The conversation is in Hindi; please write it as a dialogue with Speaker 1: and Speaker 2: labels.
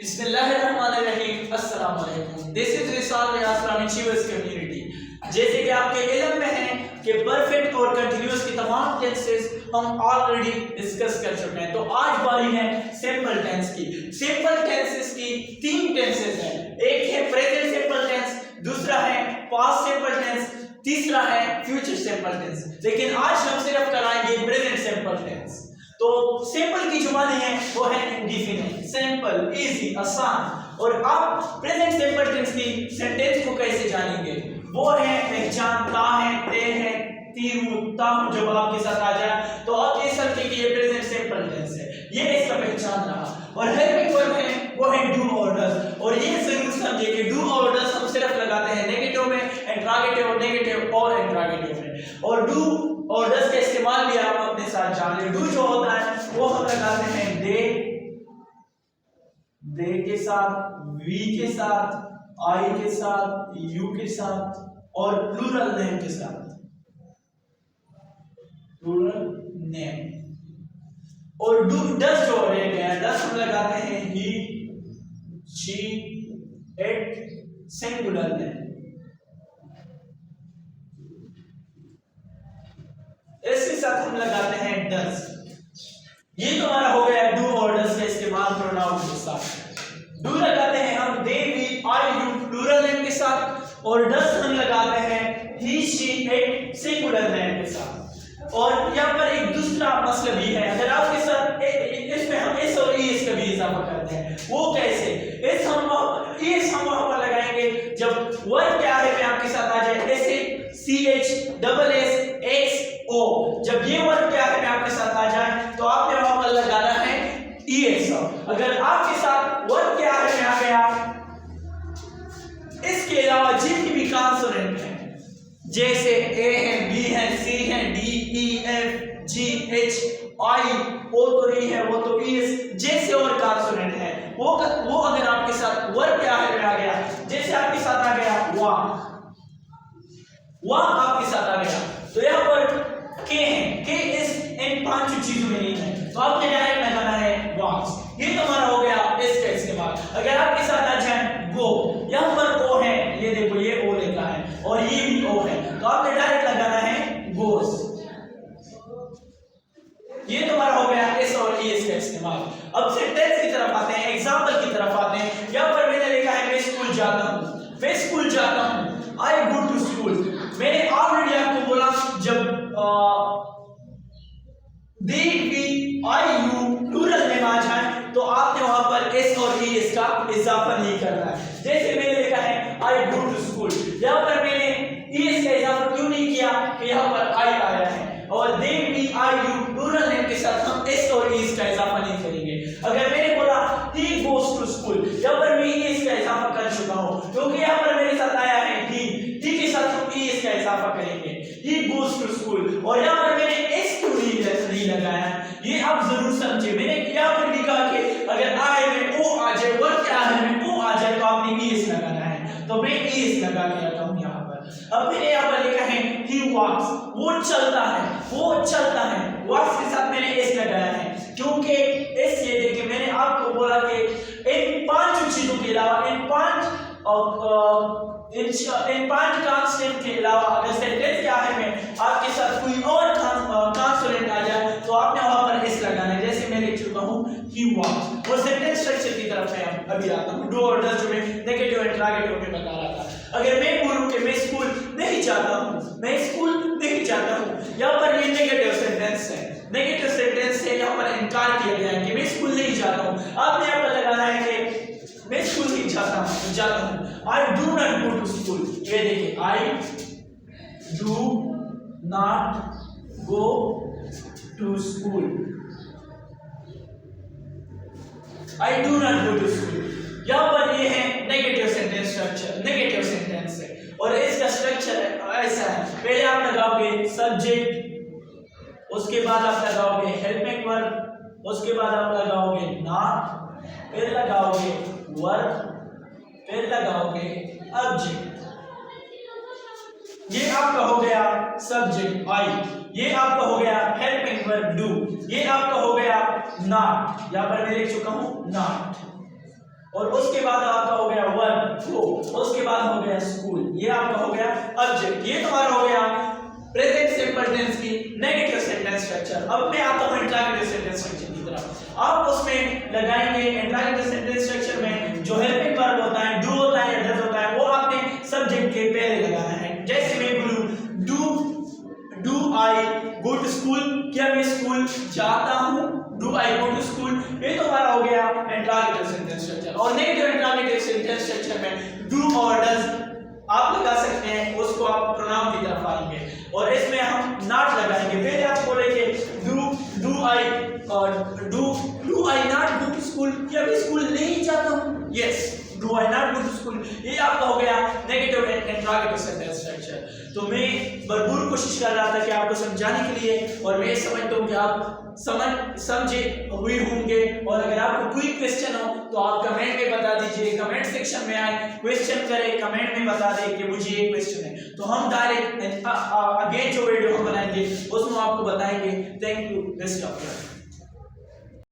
Speaker 1: बिस्मिल्लाहिर्रहमानिर्रहीम। अस्सलाम वालेकुम। This is Risal Riyaz from achievers community. जैसे कि आपके इल्म में है कि परफेक्ट और कंटीन्यूअस की तमाम टेंसेस हम ऑलरेडी डिस्कस कर चुके हैं, तो आज बारी है सिंपल टेंस की। सिंपल टेंसेस की तीन टेंसेस हैं, एक है प्रेजेंट सिंपल टेंस, दूसरा है पास्ट सिंपल टेंस, तीसरा है फ्यूचर सिंपल टेंस। लेकिन आज हम सिर्फ कराएंगे प्रेजेंट सिंपल टेंस। तो सिंपल की जो माने है वो है इंडेफिनिट, सिंपल, इजी, आसान। और आप प्रेजेंट सिंपल टेंस की सेंटेंस को कैसे जानेंगे? वो है पहचानता है, ते है, तीरूता जब आपके साथ आ जाए तो आप कह सकते कि ये प्रेजेंट सिंपल टेंस है, ये इसका पहचान रहा। और हेल्पिंग वर्ब है वो है डू और डज। और ये जरूर समझिए कि डू और डज हम सिर्फ लगाते हैं नेगेटिव में, इंट्रोगेटिव, नेगेटिव और इंट्रोगेटिव में। और डू और डज का इस्तेमाल भी आप अपने साथ जान लें। डू जो होता है वो हम लगाते हैं दे के साथ, वी के साथ, आई के साथ, यू के साथ और प्लूरल नेम के साथ, प्लूरल नेम। और डू डज जो रह गया, डज हम लगाते हैं he, she, it, singular name. इसके साथ हम लगाते हैं डज। ये तो हमारा हो गया डू और डज का इस्तेमाल प्रोनाउन के साथ। डू लगाते हैं हम they, we, I, you plural name के साथ, और डज हम लगाते हैं he, she, it singular name के साथ। और यहाँ पर एक दूसरा मसला भी है, अगर आपके साथ इसमें हम एस और ईएस का भी इजाफा करते हैं। वो कैसे? एस हम वहां पर लगाएंगे जब वर्ड क्या है में आपके साथ आ जाए, ऐसे C H double S X O, जब ये वर्ड क्या है में आपके साथ आ जाए तो आपने वहां पर लगाना है ईएस। अगर आपके साथ वर्ड क्या है में आ गया, इसके अलावा जितनी भी कॉन्सोनेंट है, जैसे ए है, बी है, सी है, डी, ई, एफ, जी, एच, आई, ओ तो नहीं है, वो तो ई एस, जैसे और कॉन्सोनेंट है, वो अगर आपके साथ वर्ड क्या है में आ गया, जैसे आपके साथ आ गया वाह आपके साथ आ गया, तो यहाँ पर के है, के इस इन पांचों चीजों में नहीं है, तो आपने डायरेक्ट लगाना है वॉक्स। ये तो हमारा हो गया इसका इस्तेमाल। अगर आपके साथ आ जाए गो, यहाँ पर ओ है, ये देखो ये ओ लिखा है और ये भी ओ है, तो आपने डायरेक्ट लगाना है गोस। ये तो हमारा हो गया एस और ईएस का इस्तेमाल। अब सेंटेंस की तरफ आते हैं, एग्जांपल की तरफ आते हैं। यहाँ पर मैंने लिखा है मैं स्कूल जाता हूँ, मैं स्कूल जाता हूँ, आई गो टू स्कूल। मैंने ऑलरेडी आपको बोला जब they, we, I, you plural name आ जाए तो आपने वहां पर एस और ईएस का इजाफा नहीं करना है। जैसे मैंने लिखा है आई गो टू स्कूल, यहाँ पर मैंने ईएस का इजाफा क्यों नहीं किया कि यहाँ पर आई आया है, और they, we, I, you plural name के साथ हम एस और ईएस का इजाफा नहीं करेंगे। अगर मैंने बोला ही गोस टू स्कूल, यहाँ पर मैं ईएस का इजाफा कर चुका हूँ क्योंकि यहाँ पर मेरे साथ आया है ही के साथ हम ईएस का इजाफा करेंगे, ही गोस टू स्कूल। और यहाँ पर मैंने एस टू नहीं लगाया, ये आप जरूर समझे। मैंने यहाँ पर भी कहा कि अगर आए में ओ आ जाए, वर्ड क्या है में ओ आ जाए तो आपने ईएस लगाना है, तो मैं ईएस लगा के आता हूँ यहाँ पर। अब मैंने यहाँ पर लिखा है ही वॉक्स, वो चलता है, वो चलता है, वॉक्स के साथ मैंने एस लगाया है क्योंकि एस, ये देखिए मैंने आपको बोला कि इन पांच चीजों के अलावा, इन पांच कॉन्स्टेंट के अलावा अगर सेंटेंस क्या है में आपके साथ कोई और कॉन्सोनेंट आ जाए तो आपने वहां पर एस लगाना है। जैसे मैं लिख चुका हूं ही वॉक्स। और सेंटेंस स्ट्रक्चर की तरफ मैं अभी आता हूं, डू और डज जो मैं नेगेटिव इंट्रोगेटिव में बता रहा था। अगर मैं बोलूं कि मैं स्कूल नहीं जाता हूं, मैं स्कूल नहीं जाता हूं, यहाँ पर ये नेगेटिव सेंटेंस है, नेगेटिव सेंटेंस से यहाँ पर इनकार किया गया है कि मैं स्कूल नहीं जाता हूं। आपने यहाँ पर लगाना है कि मैं स्कूल नहीं जाता हूं, I do not go to school. ये देखिए I do not go to school, I do not go to school. यहाँ पर ये है negative sentence structure, negative sentence है और इसका स्ट्रक्चर ऐसा है, पहले आप लगाओगे सब्जेक्ट, उसके बाद आप लगाओगे हेल्पिंग वर्ब, उसके बाद आप लगाओगे नॉट, फिर लगाओगे वर्ब, फिर लगाओगे ऑब्जेक्ट। ये आपका हो गया सब्जेक्ट आई, ये आपका हो गया हेल्पिंग वर्ब डू, ये आपका हो गया नॉट, यहां पर मैं लिख चुका हूं नॉट। और उसके बाद आपका हो गया वर्क गो, उसके बाद हो गया स्कूल, ये आपका हो गया ऑब्जेक्ट। ये तुम्हारा हो गया प्रेजेंट सिंपल टेंस की नेगेटिव सेंटेंस स्ट्रक्चर। अब मैं आता हूं इंट्रोगेटिव सेंटेंस स्ट्रक्चर की तरफ। आप उसमें लगाएंगे इंट्रोगेटिव सेंटेंस स्ट्रक्चर में जो हेल्पिंग वर्ब होता है, डू होता है या डज होता है, वो आपने सब्जेक्ट के पहले लगाना है। जैसे मैं बोलूं do I go to school, क्या मैं स्कूल जाता हूं, do I go to school, ये तो हमारा हो गया इंट्रोगेटिव सेंटेंस स्ट्रक्चर। और नेगेटिव इंट्रोगेटिव सेंटेंस स्ट्रक्चर में डू और डज आप लगा सकते हैं, उसको आप प्रोनाउन की तरफ आएंगे और इसमें हम नॉट लगाएंगे। पहले आप बोलेंगे do I not go to school, क्या मैं स्कूल नहीं जाता हूं, yes do I not go to school, ये आपका हो गया नेगेटिव इंट्रोगेटिव सेंटेंस स्ट्रक्चर। तो मैं भरपूर कोशिश कर रहा था कि आपको समझाने के लिए, और मैं समझता हूँ कि आप समझे हुए होंगे। और अगर आपको कोई क्वेश्चन हो तो आप कमेंट में बता दीजिए, कमेंट सेक्शन में आए क्वेश्चन करें, कमेंट में बता दें कि मुझे ये क्वेश्चन है, तो हम डायरेक्ट अगेन जो वीडियो हम बनाएंगे उसमें आपको बताएंगे। Thank you, best of luck.